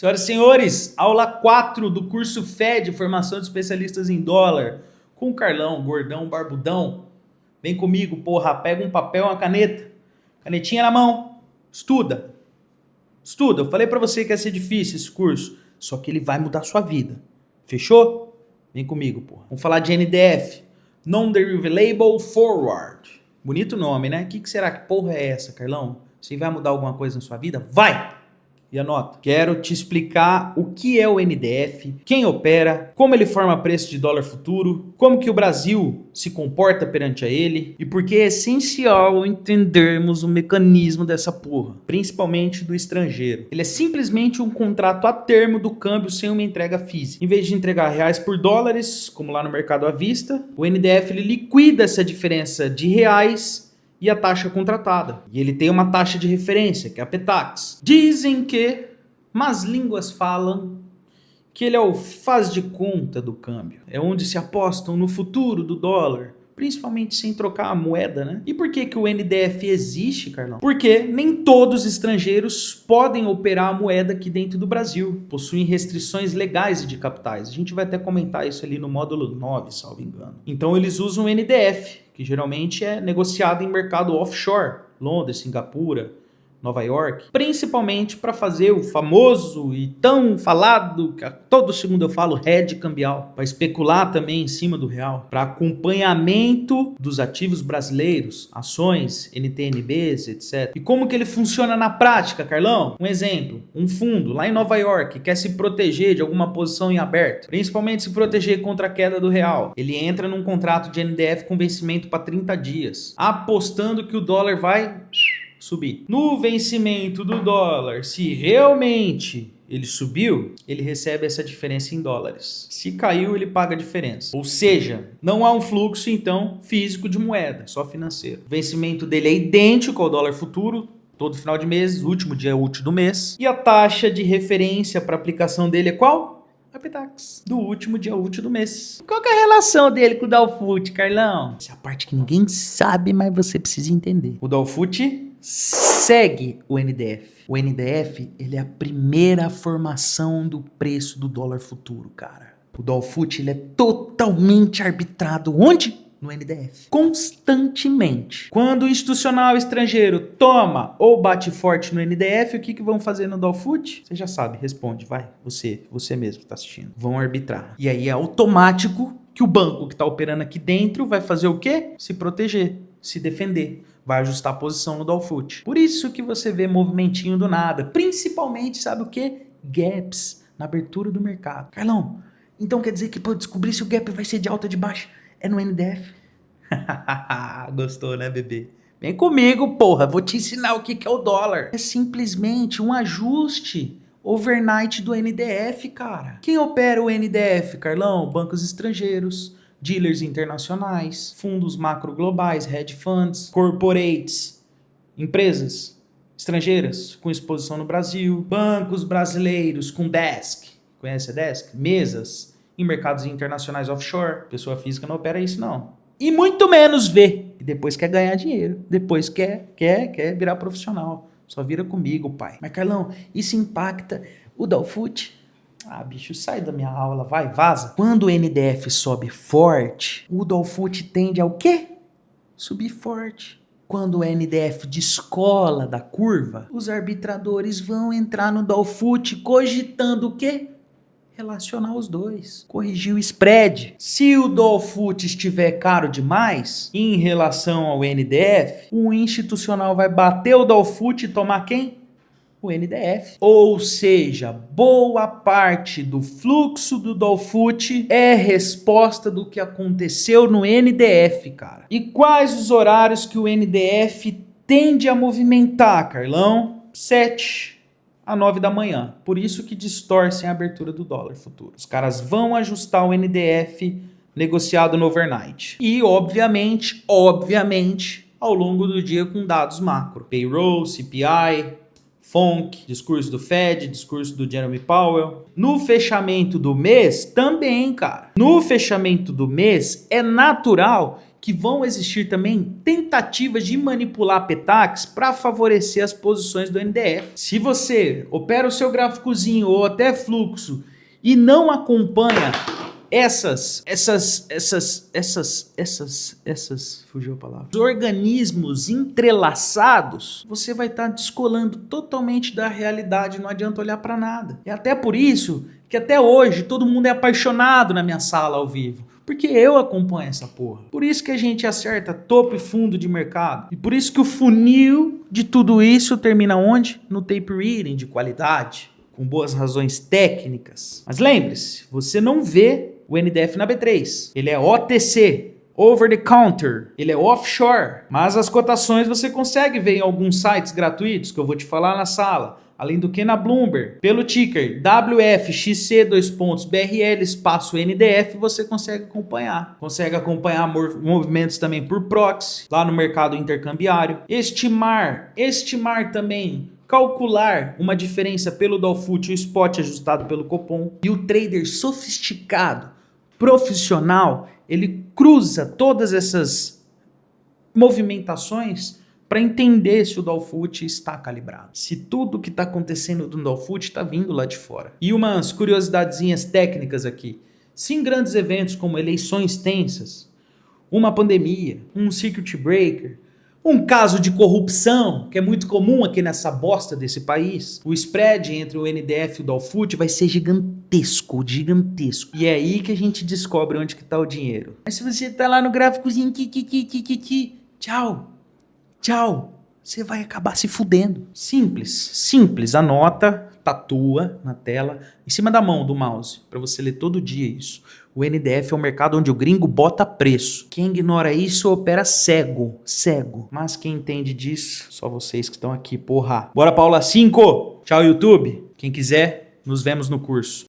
Senhoras e senhores, aula 4 do curso FED, Formação de Especialistas em Dólar, com o Carlão, gordão, barbudão. Vem comigo, porra, pega um papel e uma caneta, canetinha na mão, estuda. Estuda, eu falei pra você que ia ser difícil esse curso, só que ele vai mudar a sua vida. Fechou? Vem comigo, porra. Vamos falar de NDF, Non-Derivable Forward. Bonito nome, né? Que será que porra é essa, Carlão? Você vai mudar alguma coisa na sua vida? Vai! E anota, quero te explicar o que é o NDF, quem opera, como ele forma preço de dólar futuro, como que o Brasil se comporta perante a ele e por que é essencial entendermos o mecanismo dessa porra, principalmente do estrangeiro. Ele é simplesmente um contrato a termo do câmbio sem uma entrega física. Em vez de entregar reais por dólares, como lá no mercado à vista, o NDF ele liquida essa diferença de reais e a taxa contratada. E ele tem uma taxa de referência, que é a PTAX. Dizem que, mas línguas falam, que ele é o faz de conta do câmbio. É onde se apostam no futuro do dólar, principalmente sem trocar a moeda, né? E por que o NDF existe, Carlão? Porque nem todos os estrangeiros podem operar a moeda aqui dentro do Brasil. Possuem restrições legais e de capitais. A gente vai até comentar isso ali no módulo 9, salvo engano. Então eles usam o NDF, que geralmente é negociado em mercado offshore, Londres, Singapura, Nova York, principalmente para fazer o famoso e tão falado, que a todo segundo eu falo, hedge cambial, para especular também em cima do real, para acompanhamento dos ativos brasileiros, ações, NTNBs, etc. E como que ele funciona na prática, Carlão? Um exemplo, um fundo lá em Nova York quer se proteger de alguma posição em aberto, principalmente se proteger contra a queda do real. Ele entra num contrato de NDF com vencimento para 30 dias, apostando que o dólar vai subir. No vencimento do dólar, se realmente ele subiu, ele recebe essa diferença em dólares. Se caiu, ele paga a diferença. Ou seja, não há um fluxo, então, físico de moeda, só financeiro. O vencimento dele é idêntico ao dólar futuro, todo final de mês, último dia útil do mês. E a taxa de referência para aplicação dele é qual? A PTAX, do último dia útil do mês. Qual que é a relação dele com o Dalfut, Carlão? Essa é a parte que ninguém sabe, mas você precisa entender. O Dalfut segue o NDF. O NDF, ele é a primeira formação do preço do dólar futuro, cara. O Dalfut, ele é totalmente arbitrado. Onde? No NDF. Constantemente. Quando o institucional estrangeiro toma ou bate forte no NDF, o que vão fazer no Dalfut? Você já sabe, responde, vai. Você mesmo que está assistindo. Vão arbitrar. E aí é automático que o banco que está operando aqui dentro vai fazer o quê? Se proteger, se defender. Vai ajustar a posição no Dalfut. Por isso que você vê movimentinho do nada. Principalmente, sabe o quê? Gaps na abertura do mercado. Carlão, então quer dizer que para descobrir se o gap vai ser de alta ou de baixa é no NDF? Gostou, né, bebê? Vem comigo, porra. Vou te ensinar o que é o dólar. É simplesmente um ajuste overnight do NDF, cara. Quem opera o NDF, Carlão? Bancos estrangeiros, dealers internacionais, fundos macro globais, hedge funds, corporates, empresas estrangeiras com exposição no Brasil, bancos brasileiros com desk, conhece a desk? Mesas em mercados internacionais offshore, pessoa física não opera isso não. E muito menos vê, e depois quer ganhar dinheiro, depois quer virar profissional, só vira comigo, pai. Mas Carlão, isso impacta o Dalfut? Ah, bicho, sai da minha aula, vai, vaza. Quando o NDF sobe forte, o Dalfut tende ao quê? Subir forte. Quando o NDF descola da curva, os arbitradores vão entrar no Dalfut cogitando o quê? Relacionar os dois. Corrigir o spread. Se o Dalfut estiver caro demais, em relação ao NDF, o institucional vai bater o Dalfut e tomar quem? O NDF. Ou seja, boa parte do fluxo do Dalfut é resposta do que aconteceu no NDF, cara. E quais os horários que o NDF tende a movimentar, Carlão? 7 a 9 da manhã. Por isso que distorcem a abertura do dólar futuro. Os caras vão ajustar o NDF negociado no overnight. E, obviamente, ao longo do dia com dados macro. Payroll, CPI, FONC, discurso do Fed, discurso do Jeremy Powell. No fechamento do mês, também, cara. No fechamento do mês, é natural que vão existir também tentativas de manipular Petax para favorecer as posições do NDF. Se você opera o seu gráficozinho ou até fluxo e não acompanha fugiu a palavra, os organismos entrelaçados, você vai estar descolando totalmente da realidade, não adianta olhar para nada. E até por isso que até hoje todo mundo é apaixonado na minha sala ao vivo. Porque eu acompanho essa porra. Por isso que a gente acerta topo e fundo de mercado. E por isso que o funil de tudo isso termina onde? No tape reading de qualidade, com boas razões técnicas. Mas lembre-se, você não vê o NDF na B3. Ele é OTC, over the counter. Ele é offshore. Mas as cotações você consegue ver em alguns sites gratuitos que eu vou te falar na sala. Além do que na Bloomberg, pelo ticker WFXC2.BRL_NDF, você consegue acompanhar. Consegue acompanhar movimentos também por proxy, lá no mercado intercambiário. Estimar também, calcular uma diferença pelo Dolfut e o spot ajustado pelo Copom. E o trader sofisticado, profissional, ele cruza todas essas movimentações para entender se o Dolfut está calibrado. Se tudo que está acontecendo no Dolfut está vindo lá de fora. E umas curiosidadezinhas técnicas aqui. Se em grandes eventos como eleições tensas, uma pandemia, um circuit breaker, um caso de corrupção, que é muito comum aqui nessa bosta desse país, o spread entre o NDF e o Dolfut vai ser gigantesco, gigantesco. E é aí que a gente descobre onde que está o dinheiro. Mas se você está lá no gráficozinho, tchau. Tchau, você vai acabar se fudendo. Simples, anota, tatua na tela, em cima da mão do mouse, para você ler todo dia isso. O NDF é um mercado onde o gringo bota preço. Quem ignora isso opera cego. Mas quem entende disso, só vocês que estão aqui, porra. Bora pra aula 5. Tchau, YouTube. Quem quiser, nos vemos no curso.